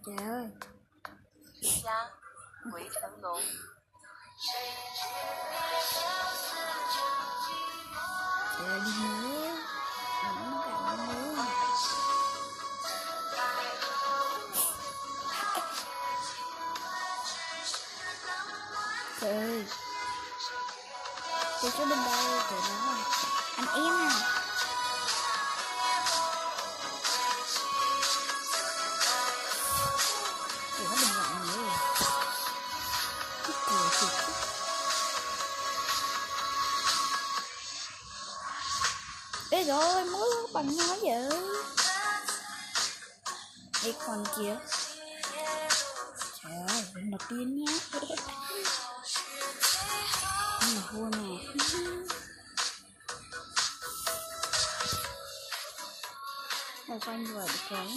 Trời ơi. Trời đi nữa. Nó cạnh nữa. Trời ơi. Tôi số bên đây. Trời ơi. Anh em à. Ủa đừng giận nữa. Cười thiệt. Ê rồi mới bằng nhỏ vậy. Ê còn kìa. Trời ơi đừng là tiên nhá. Vua nè. Rồi quanh người được rồi.